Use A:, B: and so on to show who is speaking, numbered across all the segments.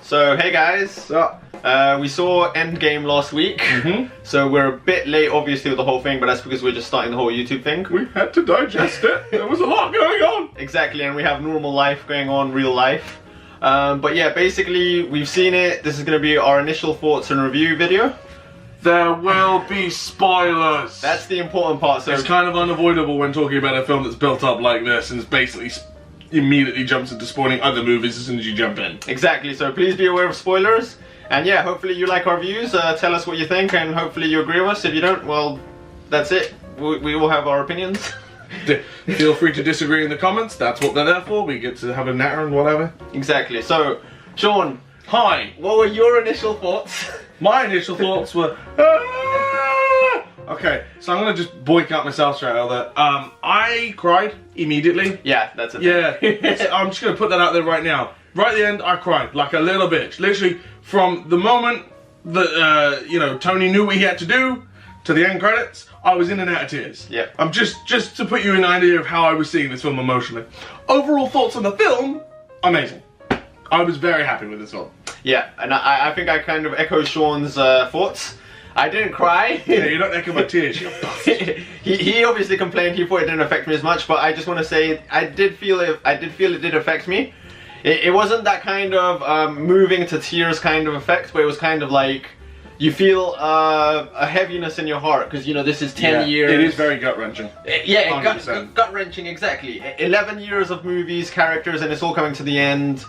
A: So hey guys, we saw Endgame last week, so we're a bit late obviously with the whole thing, but that's because we're just starting the whole YouTube thing.
B: We had to digest it, there was a lot going on.
A: Exactly, and we have normal life going on, real life. But yeah, basically we've seen it, this is going to be our initial thoughts and review video.
B: There will be spoilers.
A: That's the important part. So
B: it's kind of unavoidable when talking about a film that's built up like this and is basically immediately jumps into spoiling other movies as soon as you jump in.
A: Exactly, so please be aware of spoilers. And yeah, hopefully you like our views, tell us what you think, and hopefully you agree with us. If you don't, well, that's it. We will have our opinions.
B: Feel free to disagree in the comments, that's what they're there for. We get to have a natter and whatever.
A: Exactly, so, Sean.
B: Hi.
A: What were your initial thoughts?
B: My initial thoughts were... Okay, so I'm gonna just boycott myself straight out there. I cried immediately.
A: Yeah, that's it.
B: Yeah, I'm just gonna put that out there right now. Right at the end, I cried like a little bitch. Literally, from the moment that you know, Tony knew what he had to do to the end credits, I was in and out of tears.
A: Yeah.
B: I'm just to put you in an idea of how I was seeing this film emotionally. Overall thoughts on the film, amazing. I was very happy with this film.
A: Yeah, and I think I kind of echo Sean's thoughts. I didn't cry.
B: Yeah, you don't echo my tears.
A: he obviously complained. He thought it didn't affect me as much, but I just want to say I did feel it did affect me. It wasn't that kind of moving to tears kind of effect, but it was kind of like you feel a heaviness in your heart because you know this is 10 years.
B: It is very gut wrenching.
A: Yeah, gut wrenching exactly. 11 years of movies, characters, and it's all coming to the end.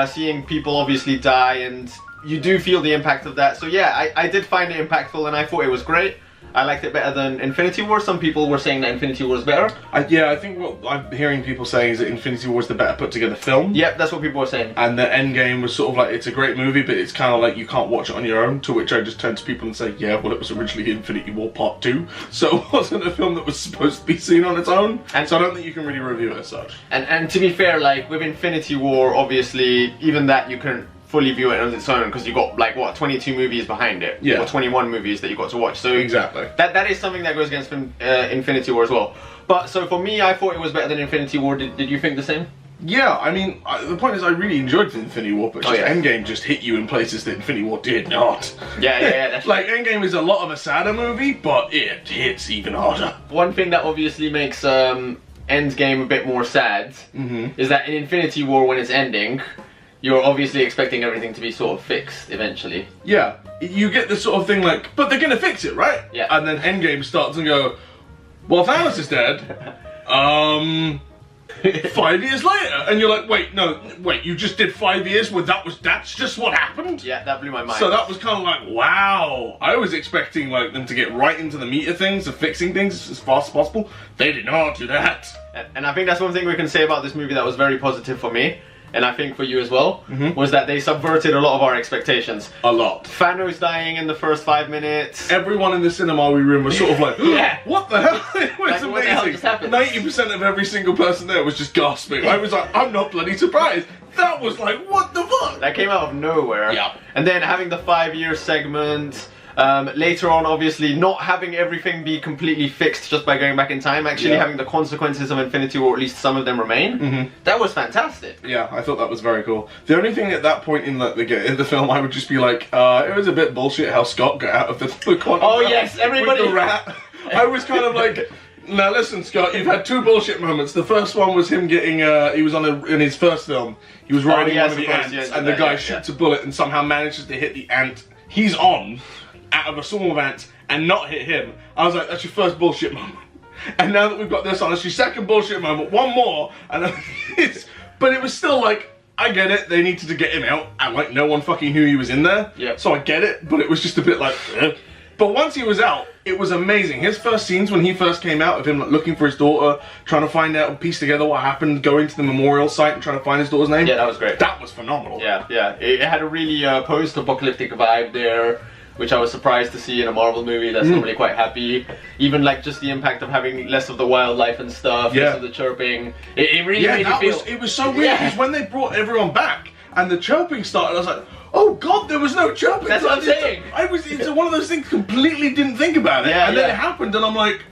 A: Seeing people obviously die, and you do feel the impact of that. So yeah, I did find it impactful, and I thought it was great. I liked it better than Infinity War. Some people were saying that Infinity War was better.
B: Yeah, I think what I'm hearing people saying is that Infinity War is the better put together film.
A: Yep, that's what people were saying.
B: And the Endgame was sort of like, it's a great movie, but it's kind of like you can't watch it on your own, to which I just turn to people and say, yeah, well it was originally Infinity War Part 2, so it wasn't a film that was supposed to be seen on its own, and so I don't think you can really review it as such.
A: And to be fair, like with Infinity War, obviously, even that you couldn't fully view it on its own because you got like what 22 movies behind it,
B: yeah,
A: or 21 movies that you got to watch. So
B: exactly,
A: that is something that goes against Infinity War as well. But so for me, I thought it was better than Infinity War. Did you think the same?
B: Yeah, I mean, the point is I really enjoyed Infinity War, but Endgame just hit you in places that Infinity War did not.
A: Yeah, that's
B: like Endgame is a lot of a sadder movie, but it hits even harder.
A: One thing that obviously makes Endgame a bit more sad is that in Infinity War, when it's ending, you're obviously expecting everything to be sort of fixed eventually.
B: Yeah, you get this sort of thing like, but they're gonna fix it, right?
A: Yeah.
B: And then Endgame starts and go, well, Thanos is dead. 5 years later, and you're like, wait, you just did 5 years? Well, that's just what happened?
A: Yeah, that blew my mind.
B: So that was kind of like, wow. I was expecting like them to get right into the meat of things, of fixing things as fast as possible. They did not do that.
A: And I think that's one thing we can say about this movie that was very positive for me, and I think for you as well, was that they subverted a lot of our expectations.
B: A lot.
A: Thanos dying in the first 5 minutes.
B: Everyone in the cinema room was sort of like,
A: yeah,
B: what the hell? It was
A: like,
B: amazing.
A: what the hell just happened?
B: 90% of every single person there was just gasping. I was like, I'm not bloody surprised. That was like, what the fuck?
A: That came out of nowhere.
B: Yeah.
A: And then having the 5-year segment. Later on, obviously, not having everything be completely fixed just by going back in time, actually having the consequences of Infinity War, or at least some of them remain. That was fantastic.
B: Yeah, I thought that was very cool. The only thing at that point in the film, I would just be like, it was a bit bullshit how Scott got out of the quantum
A: realm yes, everybody.
B: With the rat. I was kind of like, now listen, Scott, you've had 2 bullshit moments. The first one was him getting, he was in his first film, he was riding one of the ants, and the guy shoots a bullet and somehow manages to hit the ant he's on, out of a swarm of ants, and not hit him. I was like, that's your first bullshit moment. And now that we've got this on, it's your second bullshit moment, one more, and but it was still like, I get it, they needed to get him out, and like no one fucking knew he was in there.
A: Yeah.
B: So I get it, but it was just a bit like, But once he was out, it was amazing. His first scenes when he first came out of him like, looking for his daughter, trying to find out and piece together what happened, going to the memorial site and trying to find his daughter's name.
A: Yeah, that was great.
B: That was phenomenal.
A: Yeah. It had a really post-apocalyptic vibe there, which I was surprised to see in a Marvel movie that's normally quite happy. Even like just the impact of having less of the wildlife and stuff, less of the chirping. It really made me feel...
B: It was so weird because when they brought everyone back and the chirping started, I was like, oh god, there was no chirping.
A: That's what I'm saying.
B: It's one of those things, completely didn't think about it. And then it happened and I'm like,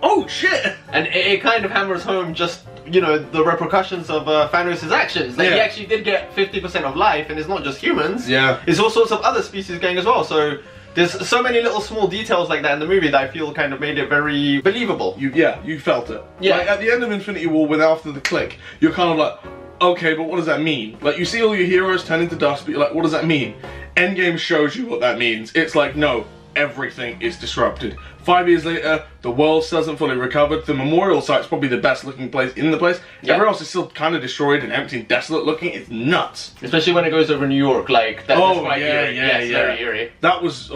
B: oh shit.
A: And it kind of hammers home just you know, the repercussions of Thanos' actions. Like, he actually did get 50% of life, and it's not just humans.
B: Yeah.
A: It's all sorts of other species going as well. So there's so many little small details like that in the movie that I feel kind of made it very believable.
B: You felt it.
A: Yeah.
B: Like, at the end of Infinity War, with after the click, you're kind of like, okay, but what does that mean? Like, you see all your heroes turn into dust, but you're like, what does that mean? Endgame shows you what that means. It's like, no, everything is disrupted. 5 years later, the world still hasn't fully recovered. The memorial site's probably the best looking place in the place.
A: Yep.
B: Everywhere else is still kind of destroyed and empty and desolate looking. It's nuts.
A: Especially when it goes over New York, like, that's quite eerie.
B: Yeah.
A: Very eerie.
B: That was,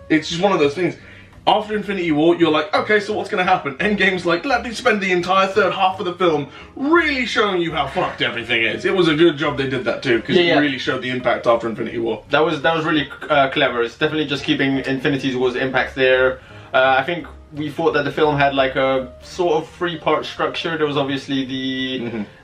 B: it's just one of those things. After Infinity War, you're like, okay, so what's going to happen? Endgame's like, let me spend the entire third half of the film really showing you how fucked everything is. It was a good job they did that too, because it really showed the impact after Infinity War.
A: That was really clever. It's definitely just keeping Infinity War's impact there. I think we thought that the film had like a sort of three-part structure. There was obviously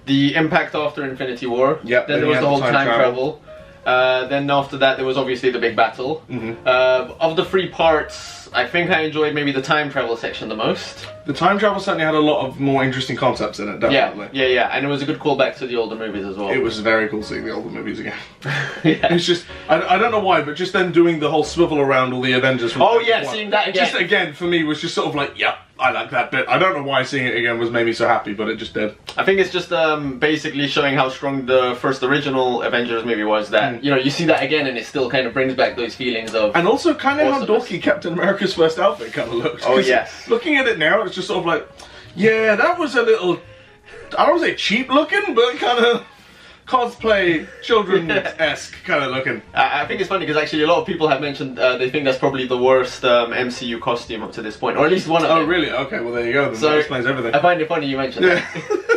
A: the impact after Infinity War.
B: Yep.
A: Then there was the whole time travel. Then after that, there was obviously the big battle. Of the three parts, I think I enjoyed maybe the time travel section the most.
B: The time travel certainly had a lot of more interesting concepts in it, definitely.
A: Yeah, and it was a good callback to the older movies as well.
B: It was very cool seeing the older movies again. It's just, I don't know why, but just them doing the whole swivel around all the Avengers from
A: seeing that again.
B: Just again, for me, was just sort of like, yep, I like that bit. I don't know why seeing it again made me so happy, but it just did.
A: I think it's just basically showing how strong the first original Avengers movie was, that, you know, you see that again and it still kind of brings back those feelings of...
B: And also kind of how dorky Captain America's first outfit kind of looked.
A: Oh, yes.
B: Looking at it now, it's just sort of like, yeah, that was a little, I don't want to say cheap looking, but kind of cosplay, children-esque kind of looking.
A: I think it's funny because actually a lot of people have mentioned they think that's probably the worst MCU costume up to this point, or at least one of them.
B: Oh, really? Okay, well there you go. Then that explains everything.
A: I find it funny you mentioned that.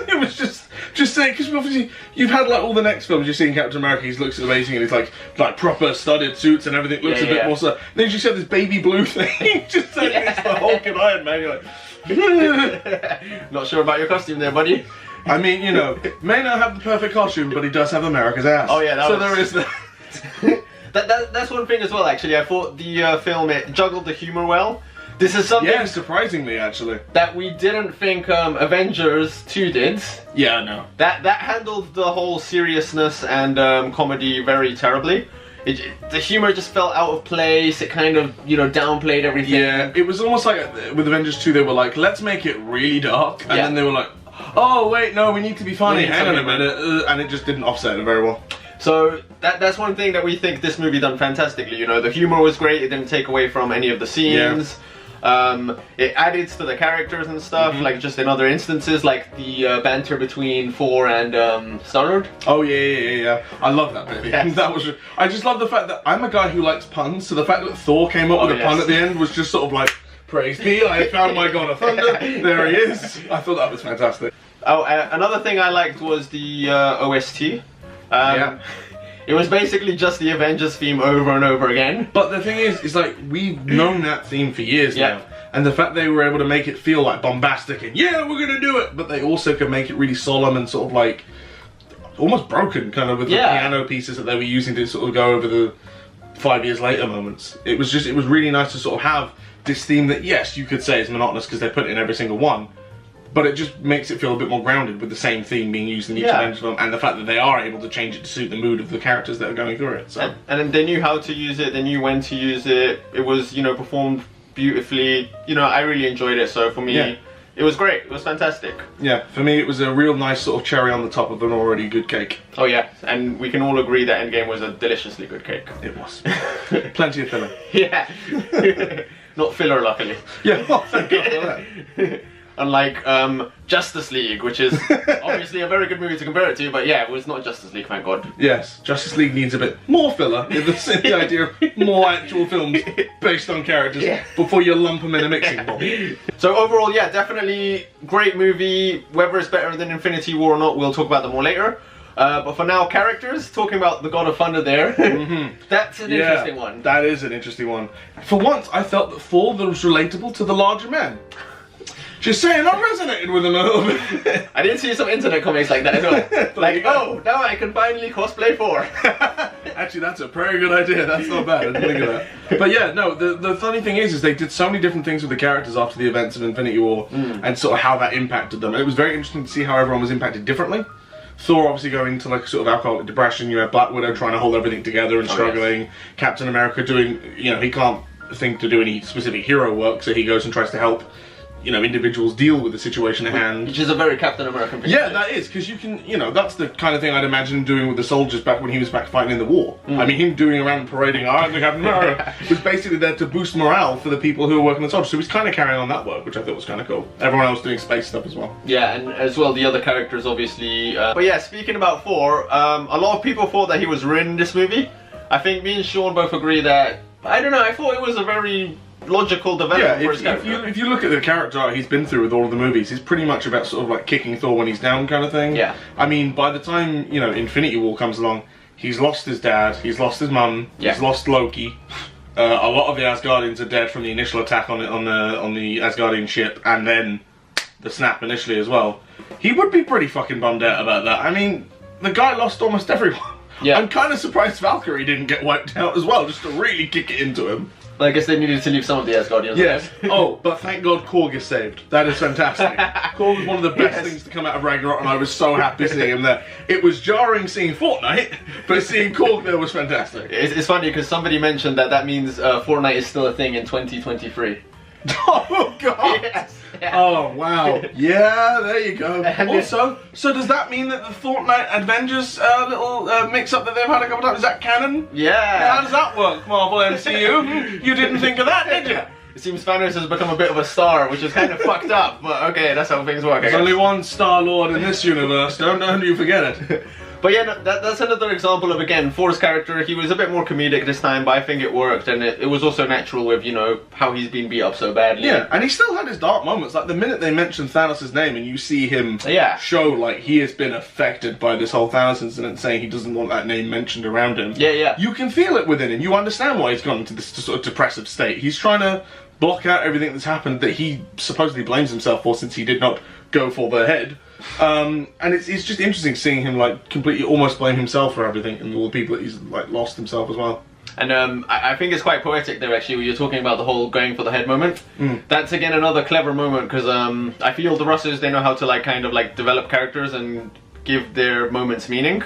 B: It was just saying, because obviously you've had like all the next films, you're seeing Captain America, he looks amazing and he's like proper studded suits and everything looks a bit more so. Then you just have this baby blue thing, just saying it's the Hulk and Iron Man. You're like,
A: not sure about your costume there, buddy.
B: I mean, you know, may not have the perfect costume, but he does have America's ass.
A: Oh yeah,
B: there is that.
A: That's one thing as well. Actually, I thought the film it juggled the humor well. This is something.
B: Yeah, surprisingly, actually.
A: That we didn't think Avengers 2 did.
B: Yeah, no.
A: That handled the whole seriousness and comedy very terribly. The humor just felt out of place. It kind of, you know, downplayed everything.
B: Yeah, it was almost like with Avengers 2, they were like, let's make it really dark, and then they were like, oh wait, no, we need to be funny. Hang on a minute, and it just didn't offset it very well.
A: So that's one thing that we think this movie done fantastically. You know, the humor was great. It didn't take away from any of the scenes. It added to the characters and stuff, like just in other instances, like the banter between Thor and Star-Lord.
B: Oh yeah. I love that bit. Yes. That was. I just love the fact that I'm a guy who likes puns, so the fact that Thor came up with a pun at the end was just sort of like, praise be, I found my god of thunder. There he is. I thought that was fantastic.
A: Oh, another thing I liked was the OST. It was basically just the Avengers theme over and over again.
B: But the thing is like, we've known that theme for years now. And the fact they were able to make it feel like bombastic and yeah, we're gonna do it, but they also could make it really solemn and sort of like, almost broken kind of with the piano pieces that they were using to sort of go over the 5 years later moments. It was really nice to sort of have this theme that, yes, you could say is monotonous because they put it in every single one, but it just makes it feel a bit more grounded with the same theme being used in each Avengers film, and the fact that they are able to change it to suit the mood of the characters that are going through it. So.
A: And they knew how to use it, they knew when to use it, it was, you know, performed beautifully. You know, I really enjoyed it, so for me, it was great, it was fantastic. Yeah,
B: for me it was a real nice sort of cherry on the top of an already good cake.
A: Oh yeah, and we can all agree that Endgame was a deliciously good cake.
B: It was. Plenty of filler.
A: Yeah. Not filler, luckily.
B: Yeah, well, thank God for that.
A: Unlike Justice League, which is obviously a very good movie to compare it to, but yeah, it was not Justice League, thank God.
B: Yes, Justice League needs a bit more filler, in the idea of more actual films based on characters before you lump them in a mixing bowl.
A: So overall, yeah, definitely great movie. Whether it's better than Infinity War or not, we'll talk about them more later. But for now, characters, talking about the God of Thunder there, that's an interesting one.
B: That is an interesting one. For once, I felt that Thor was relatable to the larger man. Just saying, I resonated with him a little bit.
A: I did see some internet comics like that as well. Like, oh, now I can finally cosplay Thor.
B: Actually, that's a very good idea. That's not bad. I didn't think of that. But yeah, no, the funny thing is they did so many different things with the characters after the events of Infinity War and sort of how that impacted them. And it was very interesting to see how everyone was impacted differently. Thor obviously going into like sort of alcoholic depression. You have Black Widow trying to hold everything together and struggling. Yes. Captain America doing, you know, he can't think to do any specific hero work, so he goes and tries to help, you know, individuals deal with the situation at hand.
A: Which is a very Captain American thing.
B: Yeah, that is, because you can, you know, that's the kind of thing I'd imagine doing with the soldiers back when he was back fighting in the war. I mean, him doing around parading, I'm the Captain America, was basically there to boost morale for the people who were working the soldiers. So he's kind of carrying on that work, which I thought was kind of cool. Everyone else doing space stuff as well.
A: Yeah, and as well the other characters, obviously. But yeah, speaking about Thor, a lot of people thought that he was ruined in this movie. I think me and Sean both agree that, I don't know, I thought it was a very logical development for his character.
B: If you look at the character he's been through with all of the movies, he's pretty much about sort of like kicking Thor when he's down kind of thing.
A: Yeah.
B: I mean, by the time, you know, Infinity War comes along, he's lost his dad, he's lost his mum, he's lost Loki. A lot of the Asgardians are dead from the initial attack on the Asgardian ship, and then the snap initially as well. He would be pretty fucking bummed out about that. I mean, the guy lost almost everyone. Yeah. I'm kind of surprised Valkyrie didn't get wiped out as well, just to really kick it into him.
A: I guess they needed to leave some of the Asgardians.
B: Yes. Oh, but thank God Korg is saved. That is fantastic. Korg was one of the best things to come out of Ragnarok, and I was so happy seeing him there. It was jarring seeing Fortnite, but seeing Korg there was fantastic.
A: It's funny because somebody mentioned that means Fortnite is still a thing in 2023.
B: Oh God!
A: Yes. Yeah.
B: Oh wow! Yeah, there you go. Also, so does that mean that the Fortnite Avengers little mix-up that they've had a couple times, is that canon?
A: Yeah.
B: How does that work, Marvel MCU? You didn't think of that, did you?
A: It seems Thanos has become a bit of a star, which is kind of fucked up, but okay, that's how things work.
B: There's only one Star-Lord in this universe, don't you forget it.
A: But yeah, no, that's another example of, again, Thor's character. He was a bit more comedic this time, but I think it worked, and it was also natural with, you know, how he's been beat up so badly.
B: Yeah, and he still had his dark moments. Like, the minute they mention Thanos' name and you see him show, like, he has been affected by this whole Thanos incident, saying he doesn't want that name mentioned around him.
A: Yeah, yeah.
B: You can feel it within him. You understand why he's gone into this sort of depressive state. He's trying to block out everything that's happened that he supposedly blames himself for, since he did not go for the head. And it's just interesting seeing him like completely almost blame himself for everything and all the people that he's like lost himself as well.
A: And I think it's quite poetic there actually, when you're talking about the whole going for the head moment. That's again another clever moment, because I feel the Russos, they know how to like kind of like develop characters and give their moments meaning.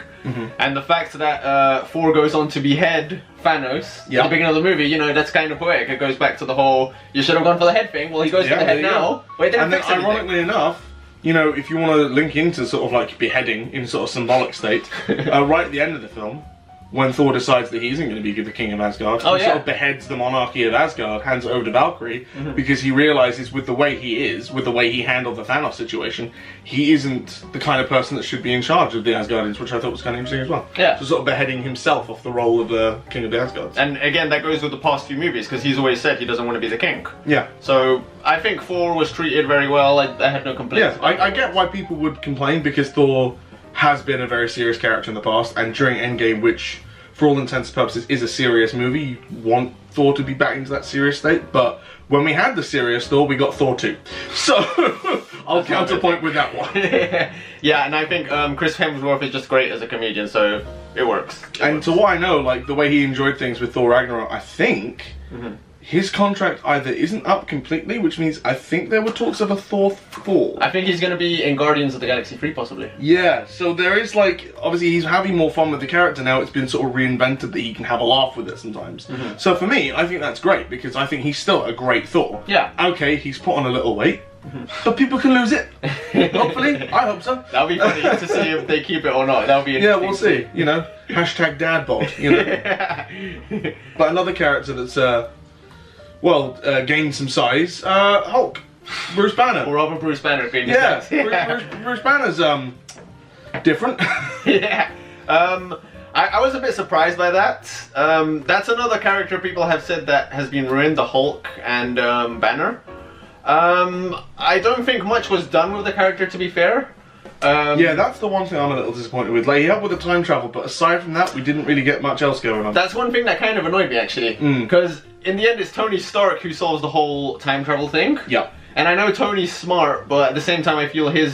A: And the fact that Thor goes on to behead Thanos at the beginning of the movie, you know, that's kind of poetic. It goes back to the whole, you should have gone for the head thing. Well, he goes for the head now, but it didn't fix anything.
B: Ironically enough, you know, if you want to link into sort of like beheading in sort of symbolic state, right at the end of the film, when Thor decides that he isn't going to be the king of Asgard, he sort of beheads the monarchy of Asgard, hands it over to Valkyrie, because he realizes with the way he is, with the way he handled the Thanos situation, he isn't the kind of person that should be in charge of the Asgardians, which I thought was kind of interesting as well.
A: Yeah.
B: So sort of beheading himself off the role of the king of the Asgards.
A: And again, that goes with the past few movies, because he's always said he doesn't want to be the king.
B: Yeah.
A: So I think Thor was treated very well. I had no complaints.
B: Yeah, I get why people would complain, because Thor has been a very serious character in the past, and during Endgame, which for all intents and purposes is a serious movie, you want Thor to be back into that serious state, but when we had the serious Thor, we got Thor 2. So, I'll counterpoint with that one.
A: Yeah, and I think Chris Hemsworth is just great as a comedian, so it works.
B: To what I know, like, the way he enjoyed things with Thor Ragnarok, I think his contract either isn't up completely, which means I think there were talks of a Thor 4.
A: I think he's going to be in Guardians of the Galaxy 3, possibly.
B: Yeah, so there is like, obviously he's having more fun with the character now. It's been sort of reinvented that he can have a laugh with it sometimes. So for me, I think that's great, because I think he's still a great Thor.
A: Yeah.
B: Okay, he's put on a little weight, but people can lose it. Hopefully, I hope so.
A: That'll be funny to see if they keep it or not. That'll be interesting.
B: Yeah, we'll see. You know, hashtag dadbod, you know. But another character that's, gained some size, Hulk. Bruce Banner.
A: Or rather Bruce Banner being
B: Bruce Banner's different.
A: Yeah. I was a bit surprised by that. That's another character people have said that has been ruined, the Hulk and Banner. I don't think much was done with the character, to be fair.
B: Yeah, that's the one thing I'm a little disappointed with. Like, he helped with the time travel, but aside from that, we didn't really get much else going on.
A: That's one thing that kind of annoyed me, actually. Because in the end, it's Tony Stark who solves the whole time travel thing.
B: Yeah.
A: And I know Tony's smart, but at the same time I feel his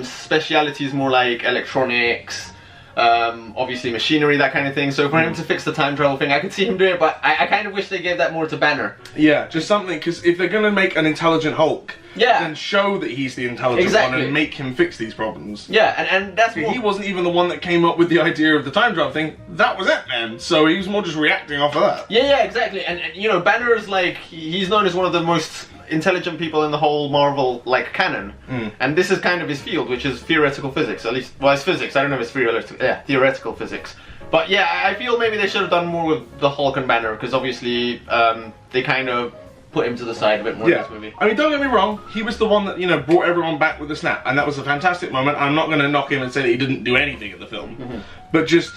A: speciality is more like electronics, obviously machinery, that kind of thing. So for him to fix the time travel thing, I could see him do it, but I kind of wish they gave that more to Banner.
B: Yeah, just something, because if they're going to make an intelligent Hulk, then show that he's the intelligent one and make him fix these problems.
A: Yeah, and that's what...
B: He wasn't even the one that came up with the idea of the time travel thing. That was it, man. So he was more just reacting off of that.
A: Yeah, exactly. And you know, Banner is like, he's known as one of the most intelligent people in the whole Marvel like canon, and this is kind of his field, which is theoretical physics. At least, well, it's physics. I don't know if it's theoretical physics. But yeah, I feel maybe they should have done more with the Hulk and Banner, because obviously they kind of put him to the side a bit more in this movie.
B: I mean, don't get me wrong, he was the one that, you know, brought everyone back with the snap, and that was a fantastic moment. I'm not going to knock him and say that he didn't do anything in the film, but just,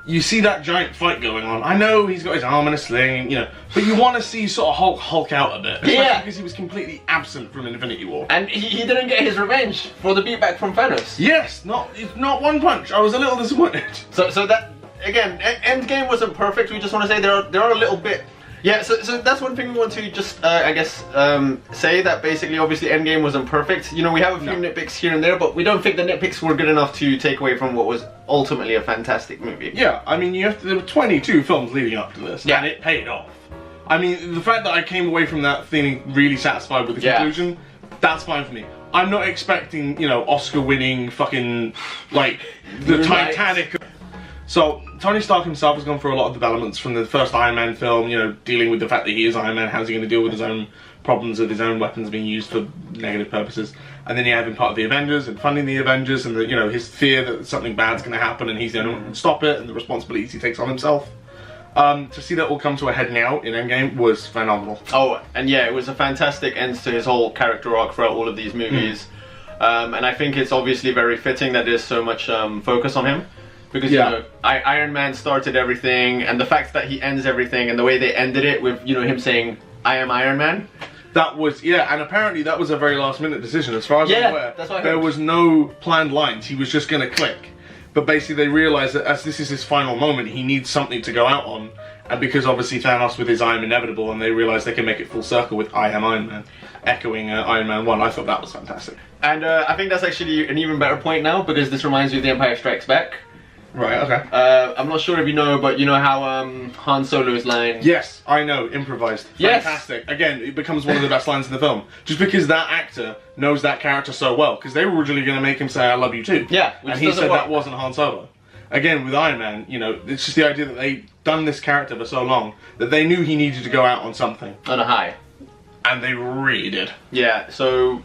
B: you see that giant fight going on. I know he's got his arm in a sling, you know, but you want to see sort of Hulk out a bit. Especially because he was completely absent from Infinity War.
A: And he didn't get his revenge for the beatback from Thanos.
B: Yes, not one punch. I was a little disappointed.
A: So that, again, Endgame wasn't perfect. We just want to say there are a little bit... Yeah, so that's one thing we want to just, I guess, say, that basically, obviously, Endgame wasn't perfect. You know, we have a few nitpicks here and there, but we don't think the nitpicks were good enough to take away from what was ultimately a fantastic movie.
B: Yeah, I mean, there were 22 films leading up to this, and it paid off. I mean, the fact that I came away from that feeling really satisfied with the conclusion, that's fine for me. I'm not expecting, you know, Oscar-winning fucking, like, the Titanic... So, Tony Stark himself has gone through a lot of developments from the first Iron Man film, you know, dealing with the fact that he is Iron Man, how's he going to deal with his own problems of his own weapons being used for negative purposes. And then you have him part of the Avengers and funding the Avengers, and you know, his fear that something bad's going to happen and he's the only one who can stop it, and the responsibilities he takes on himself. To see that all come to a head now in Endgame was phenomenal. Oh,
A: and yeah, it was a fantastic end to his whole character arc throughout all of these movies. And I think it's obviously very fitting that there's so much focus on him. Because, you know, Iron Man started everything, and the fact that he ends everything, and the way they ended it with, you know, him saying, "I am Iron Man."
B: That was, and apparently that was a very last minute decision, as far as I'm aware.
A: That's what I heard.
B: There was no planned lines, he was just going to click. But basically they realised that as this is his final moment, he needs something to go out on. And because obviously Thanos with his I am inevitable, and they realised they can make it full circle with I am Iron Man, echoing Iron Man 1, I thought that was fantastic.
A: And I think that's actually an even better point now, because this reminds me of The Empire Strikes Back.
B: Right, okay.
A: I'm not sure if you know, but you know how Han Solo's line...
B: Yes, I know, improvised. Fantastic. Again, it becomes one of the best lines in the film. Just because that actor knows that character so well, because they were originally going to make him say, "I love you too."
A: Yeah,
B: and he said that wasn't Han Solo. Again, with Iron Man, you know, it's just the idea that they'd done this character for so long, that they knew he needed to go out on something.
A: On a high.
B: And they really did.
A: Yeah, so...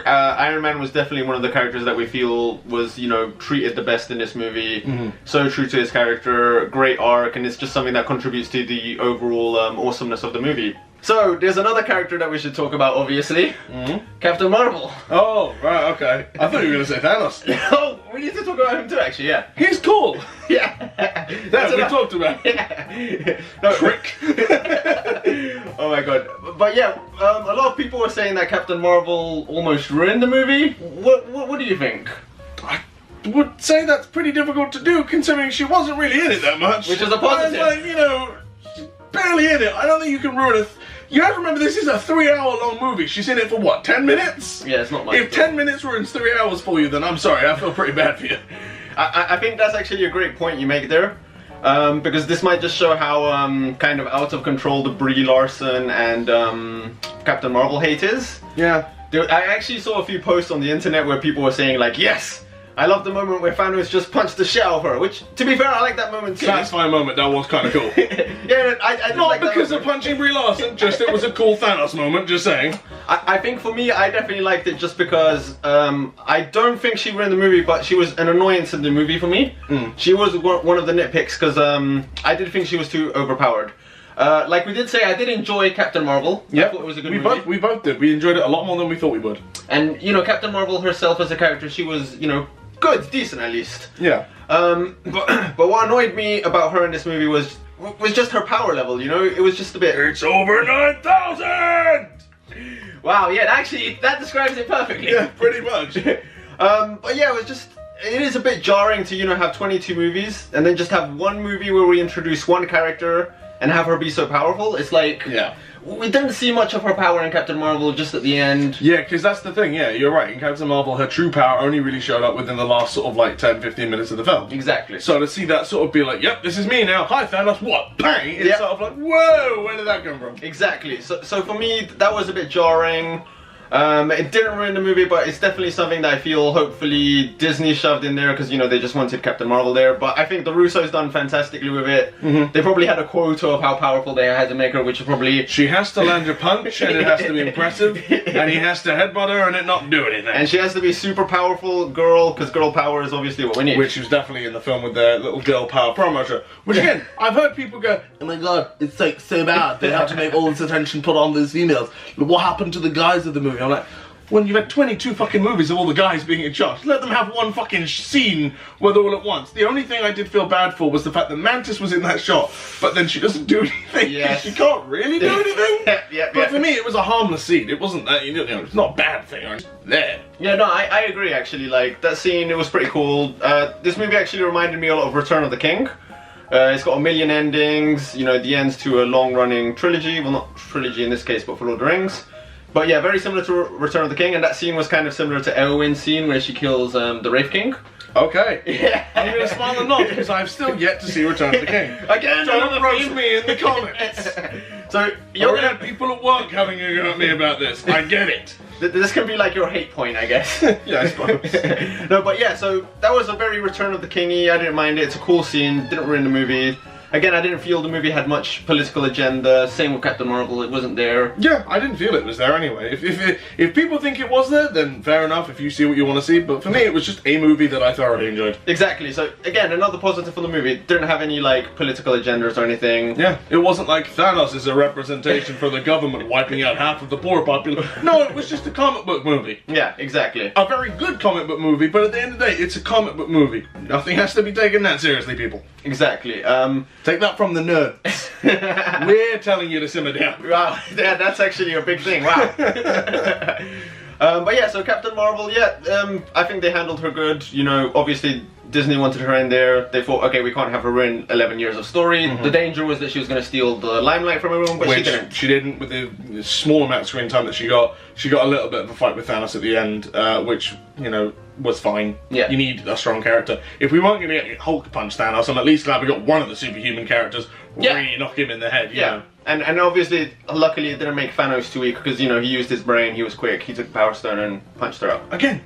A: Iron Man was definitely one of the characters that we feel was, you know, treated the best in this movie. So true to his character, great arc, and it's just something that contributes to the overall awesomeness of the movie. So, there's another character that we should talk about, obviously. Captain Marvel.
B: Oh, right, okay. I thought you were going to say Thanos.
A: Oh, we need to talk about him too, actually, yeah.
B: He's cool.
A: Yeah.
B: That's what we talked about.
A: Yeah. No,
B: Trick.
A: Oh my god. But yeah, a lot of people were saying that Captain Marvel almost ruined the movie. What do you think?
B: I would say that's pretty difficult to do, considering she wasn't really in it that much.
A: Which is a positive.
B: Like, you know, she's barely in it. I don't think you can ruin it. You have to remember, this is a 3-hour-long movie. She's in it for what, 10 minutes?
A: Yeah, it's not much.
B: If 10 minutes ruins 3 hours for you, then I'm sorry, I feel pretty bad for you.
A: I think that's actually a great point you make there. Because this might just show how kind of out of control the Brie Larson and Captain Marvel hate is.
B: Yeah.
A: I actually saw a few posts on the internet where people were saying like, yes! I love the moment where Thanos just punched the shit out of her, which, to be fair, I like that moment too.
B: Satisfying moment, that was kind of cool.
A: Yeah, I
B: not
A: like
B: because of punching Brie Larson, just it was a cool Thanos moment, just saying.
A: I think for me, I definitely liked it just because I don't think she ruined the movie, but she was an annoyance in the movie for me. She was one of the nitpicks because I did think she was too overpowered. Like we did say, I did enjoy Captain Marvel.
B: Yeah,
A: I thought it was a good movie.
B: We both did. We enjoyed it a lot more than we thought we would.
A: And, you know, Captain Marvel herself as a character, she was, you know, good, decent at least.
B: Yeah.
A: But what annoyed me about her in this movie was just her power level, you know? It was just a bit...
B: It's over 9,000!
A: Wow, yeah, actually, that describes it perfectly.
B: Yeah, pretty much.
A: But yeah, it is a bit jarring to, you know, have 22 movies and then just have one movie where we introduce one character and have her be so powerful. It's like,
B: Yeah.
A: we didn't see much of her power in Captain Marvel, just at the end.
B: Yeah, because that's the thing, yeah, you're right. In Captain Marvel, her true power only really showed up within the last sort of like 10-15 minutes of the film.
A: Exactly.
B: So to see that sort of be like, yep, this is me now, hi Thanos, what? Bang! It's sort of like, whoa, where did that come from?
A: Exactly. So for me, that was a bit jarring. It didn't ruin the movie, but it's definitely something that I feel hopefully Disney shoved in there because, you know, they just wanted Captain Marvel there. But I think the Russos done fantastically with it. They probably had a quota of how powerful they had to make her, which is probably...
B: She has to land a punch, and it has to be impressive, and he has to headbutt her and it not do anything.
A: And she has to be super powerful girl, because girl power is obviously what we need.
B: Which was definitely in the film with their little girl power promo show. Which again, I've heard people go, oh my god, it's like so bad. They have to make all this attention put on these females. What happened to the guys of the movie? I'm like, when you've had 22 fucking movies of all the guys being in charge, let them have one fucking scene where they're all at once. The only thing I did feel bad for was the fact that Mantis was in that shot, but then she doesn't do anything.
A: Yes.
B: She can't really do anything.
A: But
B: for me, it was a harmless scene. It wasn't that, you know, it's not a bad thing. It's there.
A: Yeah, no, I agree actually. Like, that scene, it was pretty cool. This movie actually reminded me a lot of Return of the King. It's got a million endings, you know, the ends to a long-running trilogy. Well, not trilogy in this case, but for Lord of the Rings. But yeah, very similar to Return of the King, and that scene was kind of similar to Eowyn's scene where she kills the Wraith King.
B: Okay.
A: Yeah.
B: I'm going to smile and nod because I've still yet to see Return of the King.
A: Again,
B: don't roast me in the comments.
A: So
B: You're gonna have people at work having a go at me about this. I get it.
A: This can be like your hate point, I guess.
B: Yeah, I suppose.
A: No, but yeah, so that was a very Return of the King-y. I didn't mind it. It's a cool scene. Didn't ruin the movie. Again, I didn't feel the movie had much political agenda. Same with Captain Marvel, it wasn't there.
B: Yeah, I didn't feel it was there anyway. If people think it was there, then fair enough if you see what you want to see. But for me, it was just a movie that I thoroughly enjoyed.
A: Exactly. So again, another positive for the movie. It didn't have any like political agendas or anything.
B: Yeah, it wasn't like Thanos is a representation for the government wiping out half of the poor population. No, it was just a comic book movie.
A: Yeah, exactly.
B: A very good comic book movie, but at the end of the day, it's a comic book movie. Nothing has to be taken that seriously, people.
A: Exactly.
B: Take that from the nerds. We're telling you to simmer down.
A: Wow, yeah, that's actually a big thing. Wow. But yeah, so Captain Marvel, yeah, I think they handled her good. You know, obviously Disney wanted her in there. They thought, okay, we can't have her ruin 11 years of story. The danger was that she was going to steal the limelight from everyone, but she didn't.
B: She didn't, with the small amount of screen time that she got. She got a little bit of a fight with Thanos at the end, which, you know, was fine.
A: Yeah.
B: You need a strong character. If we weren't going to get Hulk punch Thanos, I'm at least glad we got one of the superhuman characters really knock him in the head, you know.
A: And obviously, luckily it didn't make Thanos too weak, because, you know, he used his brain, he was quick, he took the Power Stone and punched her up.
B: Again,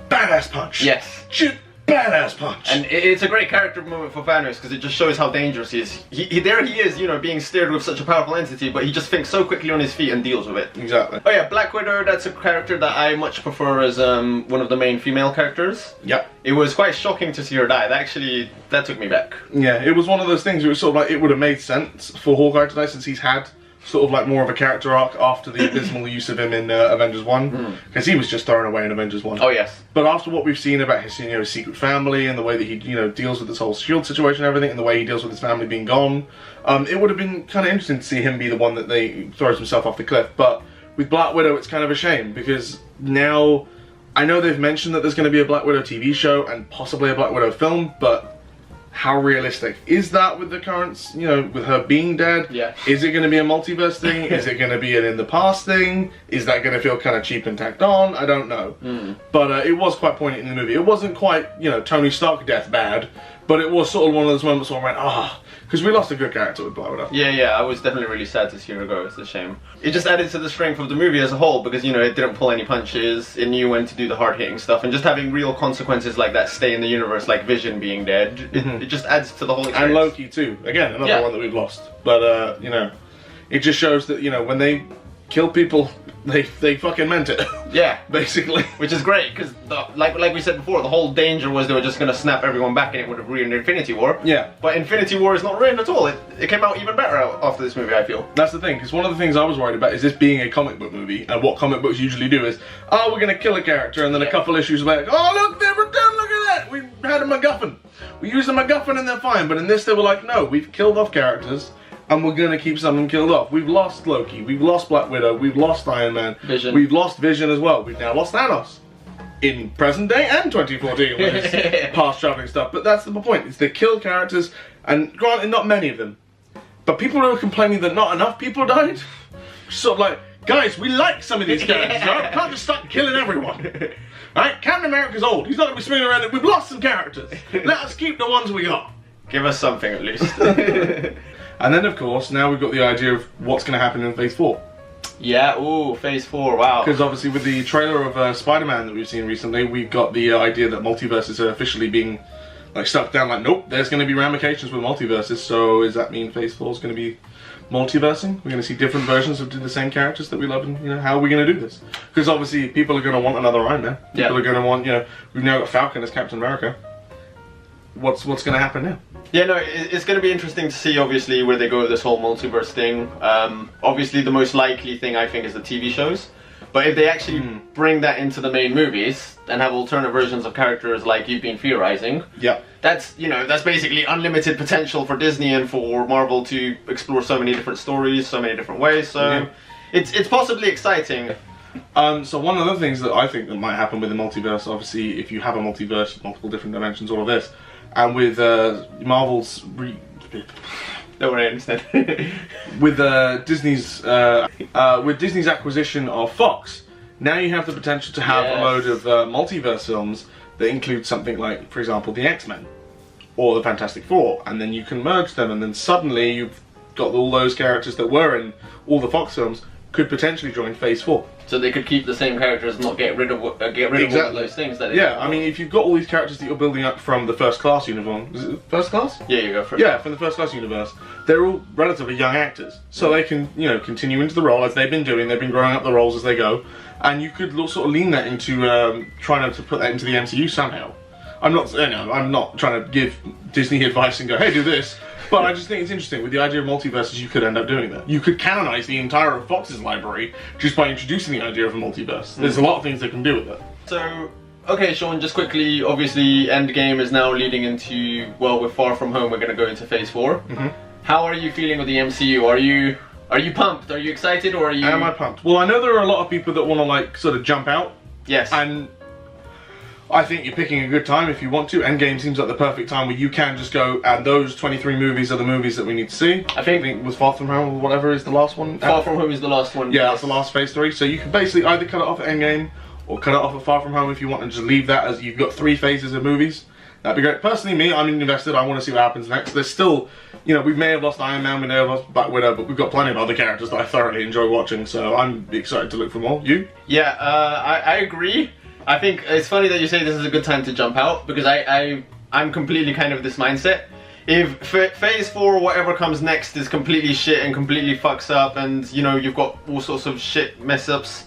B: badass punch.
A: Yes.
B: Shoot. Badass punch.
A: And it's a great character moment for Thanos because it just shows how dangerous he is. There he is, you know, being steered with such a powerful entity, but he just thinks so quickly on his feet and deals with it.
B: Exactly.
A: Oh yeah, Black Widow, that's a character that I much prefer as one of the main female characters.
B: Yep.
A: It was quite shocking to see her die. That took me back.
B: Yeah, it was one of those things where it was sort of like, it would have made sense for Hawkeye to die since he's had sort of like more of a character arc after the abysmal use of him in Avengers 1, because he was just thrown away in Avengers 1.
A: Oh yes.
B: But after what we've seen about his, you know, secret family and the way that he, you know, deals with this whole SHIELD situation and everything, and the way he deals with his family being gone, it would have been kind of interesting to see him be the one that they throws himself off the cliff. But with Black Widow, it's kind of a shame because now I know they've mentioned that there's going to be a Black Widow TV show and possibly a Black Widow film, but how realistic is that with the current, you know, with her being dead?
A: Yeah.
B: Is it going to be a multiverse thing? Is it going to be an in the past thing? Is that going to feel kind of cheap and tacked on? I don't know. But it was quite poignant in the movie. It wasn't quite, you know, Tony Stark death bad, but it was sort of one of those moments where I went, ah, because we lost a good character with Black Widow.
A: Yeah, I was definitely really sad to see her go. It's a shame. It just added to the strength of the movie as a whole because, you know, it didn't pull any punches. It knew when to do the hard-hitting stuff, and just having real consequences like that stay in the universe, like Vision being dead, it just adds to the whole experience.
B: And Loki too. Again, another one that we've lost. But you know, it just shows that, you know, when they kill people, they fucking meant it.
A: Yeah,
B: basically.
A: Which is great because, like we said before, the whole danger was they were just gonna snap everyone back and it would have ruined Infinity War.
B: Yeah. But
A: Infinity War is not ruined at all. It came out even better after this movie, I feel.
B: That's the thing, because one of the things I was worried about is this being a comic book movie, and what comic books usually do is, oh, we're gonna kill a character, and then a couple issues later, oh look, they were done, look at that, we had a MacGuffin. We used a MacGuffin and they're fine, but in this they were like, no, we've killed off characters, and we're gonna keep some of them killed off. We've lost Loki, we've lost Black Widow, we've lost Iron Man,
A: Vision.
B: We've lost Vision as well, we've now lost Thanos. In present day and 2014 with his past traveling stuff, but that's the point, is they kill characters, and granted not many of them, But people who are complaining that not enough people died, sort of like, guys, we like some of these characters, right? Can't just start killing everyone. Right? Captain America's old. He's not going to be swinging around. We've lost some characters. Let us keep the ones we got.
A: Give us something at least.
B: And then, of course, now we've got the idea of what's going to happen in Phase 4.
A: Yeah, ooh, Phase 4, wow.
B: Because obviously with the trailer of Spider-Man that we've seen recently, we've got the idea that multiverses are officially being like stuck down, like, nope, there's going to be ramifications with multiverses, so does that mean Phase 4 is going to be multiversing? We're going to see different versions of the same characters that we love, and, you know, how are we going to do this? Because obviously people are going to want another Iron Man. People are going to want, you know, we've now got Falcon as Captain America. What's going to happen now?
A: Yeah, no, it's going to be interesting to see, obviously, where they go with this whole multiverse thing. Obviously, the most likely thing, I think, is the TV shows. But if they actually bring that into the main movies and have alternate versions of characters like you've been theorizing, that's, you know, that's basically unlimited potential for Disney and for Marvel to explore so many different stories, so many different ways. So it's possibly exciting.
B: So one of the things that I think that might happen with the multiverse, obviously, if you have a multiverse, multiple different dimensions, all of this, and with Marvel's
A: Don't worry, I understand.
B: with Disney's acquisition of Fox, now you have the potential to have a load of multiverse films that include something like, for example, the X-Men or the Fantastic Four, and then you can merge them, and then suddenly you've got all those characters that were in all the Fox films could potentially join Phase 4.
A: So they could keep the same characters and not get rid of all of those things that
B: I mean, if you've got all these characters that you're building up from the First Class uniform, is it First Class?
A: Yeah, you go for it.
B: Yeah, from the First Class universe, they're all relatively young actors, so they can, you know, continue into the role as they've been doing. They've been growing up the roles as they go, and you could sort of lean that into trying to put that into the MCU somehow. I'm not trying to give Disney advice and go, hey, do this. But I just think it's interesting, with the idea of multiverses, you could end up doing that. You could canonize the entire of Fox's library just by introducing the idea of a multiverse. There's a lot of things they can do with that.
A: So, okay, Sean, just quickly, obviously Endgame is now leading into, well, with Far From Home, we're going to go into Phase 4. How are you feeling with the MCU? Are you pumped? Are you excited, or are you...
B: Am I pumped? Well, I know there are a lot of people that want to, like, sort of jump out.
A: Yes.
B: And I think you're picking a good time if you want to. Endgame seems like the perfect time where you can just go, and those 23 movies are the movies that we need to see. I think it was Far From Home or whatever is the last one.
A: Far From Home is the last one.
B: Yeah, that's the last Phase 3. So you can basically either cut it off at Endgame or cut it off at Far From Home if you want, and just leave that as you've got 3 phases of movies. That'd be great. Personally, me, I'm invested. I want to see what happens next. There's still, you know, we may have lost Iron Man, we may have lost Black Widow, but we've got plenty of other characters that I thoroughly enjoy watching, so I'm excited to look for more. You?
A: Yeah, I agree. I think it's funny that you say this is a good time to jump out, because I'm completely kind of this mindset. If Phase 4 or whatever comes next is completely shit and completely fucks up, and, you know, you've got all sorts of shit mess ups,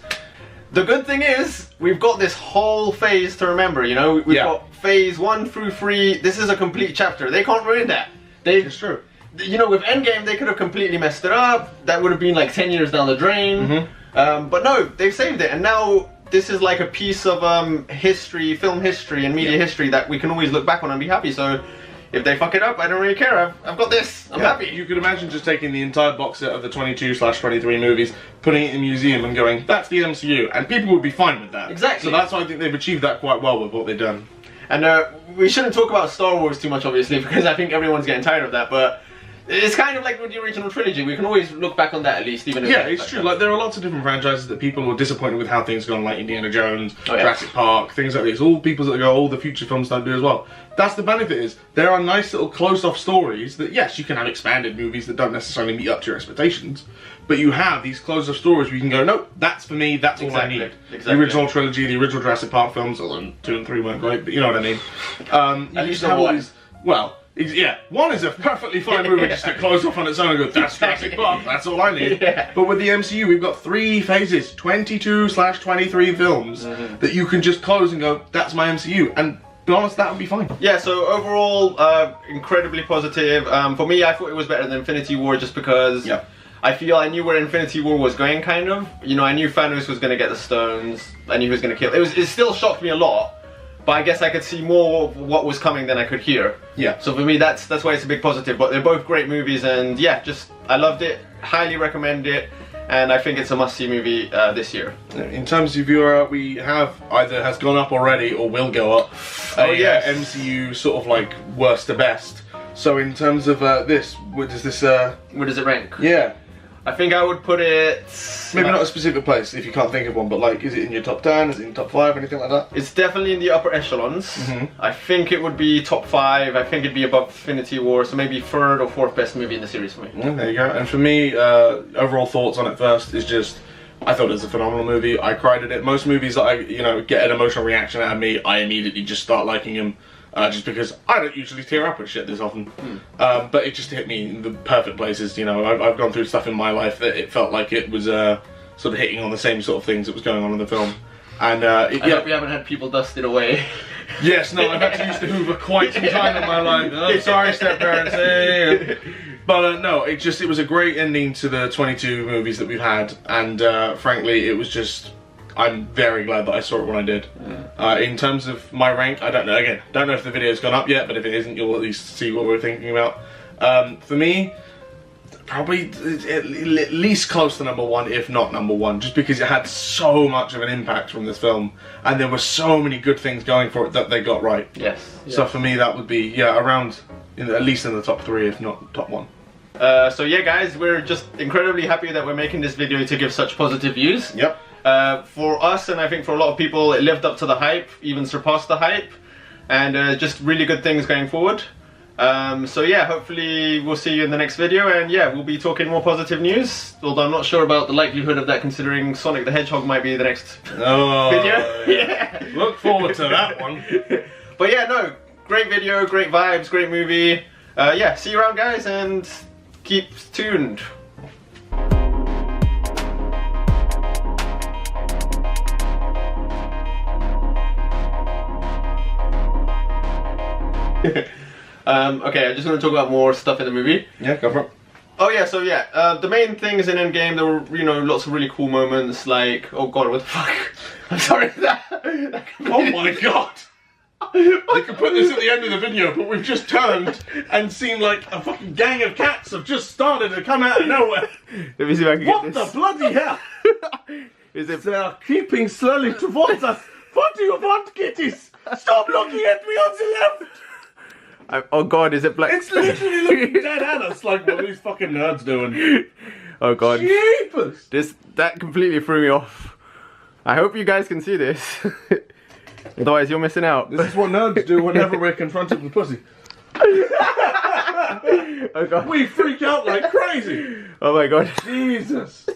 A: the good thing is we've got this whole phase to remember. You know, we've got Phase 1 through 3. This is a complete chapter. They can't ruin that.
B: It's true.
A: You know, with Endgame they could have completely messed it up. That would have been like 10 years down the drain. But no, they've saved it, and now this is like a piece of history, film history and media history that we can always look back on and be happy. So if they fuck it up, I don't really care. I've got this. I'm happy.
B: You could imagine just taking the entire box set of the 22/23 movies, putting it in a museum and going, that's the MCU, and people would be fine with that.
A: Exactly.
B: So that's why I think they've achieved that quite well with what they've done.
A: And we shouldn't talk about Star Wars too much, obviously, because I think everyone's getting tired of that, but it's kind of like with the original trilogy. We can always look back on that at least, even if
B: it's true. Like, there are lots of different franchises that people were disappointed with how things gone, like Indiana Jones, Jurassic Park, things like this. All people that go, oh, the future films don't do as well. That's the benefit, is there are nice little closed-off stories that, yes, you can have expanded movies that don't necessarily meet up to your expectations, but you have these closed-off stories where you can go, nope, that's for me, that's all I need. The original trilogy, the original Jurassic Park films, although 2 and 3 weren't great, but you know what I mean.
A: At least have all these.
B: Well, yeah, 1 is a perfectly fine movie just to close off on its own and go, that's Jurassic Park, that's all I need. But with the MCU, we've got 3 phases, 22/23 films that you can just close and go, that's my MCU. And to be honest, that would be fine. Yeah,
A: so overall, incredibly positive. For me, I thought it was better than Infinity War just because I feel I knew where Infinity War was going, kind of. You know, I knew Thanos was going to get the stones, I knew he was going to kill. It still shocked me a lot. But I guess I could see more of what was coming than I could hear.
B: Yeah.
A: So for me, that's why it's a big positive. But they're both great movies, and yeah, just I loved it. Highly recommend it, and I think it's a must-see movie this year.
B: In terms of viewer, we have either has gone up already or will go up. MCU sort of like worst to best. So in terms of this, where does this?
A: Where does it rank?
B: Yeah.
A: I think I would put it...
B: Maybe not a specific place if you can't think of one, but like, is it in your top 10? Is it in top 5? Anything like that?
A: It's definitely in the upper echelons. I think it would be top 5. I think it'd be above Infinity War, so maybe 3rd or 4th best movie in the series for me.
B: There you go. And for me, overall thoughts on it first is just, I thought it was a phenomenal movie. I cried at it. Most movies that I, get an emotional reaction out of me, I immediately just start liking them. Just because I don't usually tear up at shit this often. But it just hit me in the perfect places. I've gone through stuff in my life that it felt like it was sort of hitting on the same sort of things that was going on in the film. And I
A: hope you haven't had people dusted away.
B: Yes, no, I've had to use the Hoover quite some time in my life. Oh, sorry, step-parents. Hey. But no, it was a great ending to the 22 movies that we've had. And frankly, it was just... I'm very glad that I saw it when I did. In terms of my rank, I don't know. Again, don't know if the video's gone up yet, but if it isn't, you'll at least see what we're thinking about. For me, probably at least close to number 1, if not number 1, just because it had so much of an impact from this film, and there were so many good things going for it that they got right.
A: Yes.
B: So for me, that would be around at least in the top 3, if not top 1.
A: So yeah, guys, we're just incredibly happy that we're making this video to give such positive views.
B: Yep.
A: For us, and I think for a lot of people, it lived up to the hype, even surpassed the hype, and just really good things going forward. So yeah, hopefully we'll see you in the next video, and yeah, we'll be talking more positive news, although I'm not sure about the likelihood of that, considering Sonic the Hedgehog might be the next video. Yeah.
B: Look forward to that one.
A: But yeah, no, great video, great vibes, great movie. Yeah, see you around, guys, and keep tuned. Okay, I just want to talk about more stuff in the movie.
B: Yeah, go for it.
A: Oh yeah, so yeah, the main things in Endgame, there were, lots of really cool moments, like, oh god, what the fuck? I'm sorry, that
B: oh my god! You could put this at the end of the video, but we've just turned and seen like a fucking gang of cats have just started to come out of nowhere.
A: Let me see if I can get
B: this.
A: this.
B: What the bloody hell? They are creeping slowly towards us. What do you want, kitties? Stop looking at me on the left!
A: Oh god, is it black?
B: It's literally looking dead at us like what are these fucking nerds doing?
A: Oh god.
B: Jeepers!
A: That completely threw me off. I hope you guys can see this. Otherwise you're missing out.
B: This is what nerds do whenever we're confronted with pussy.
A: Oh god.
B: We freak out like crazy.
A: Oh my god.
B: Jesus.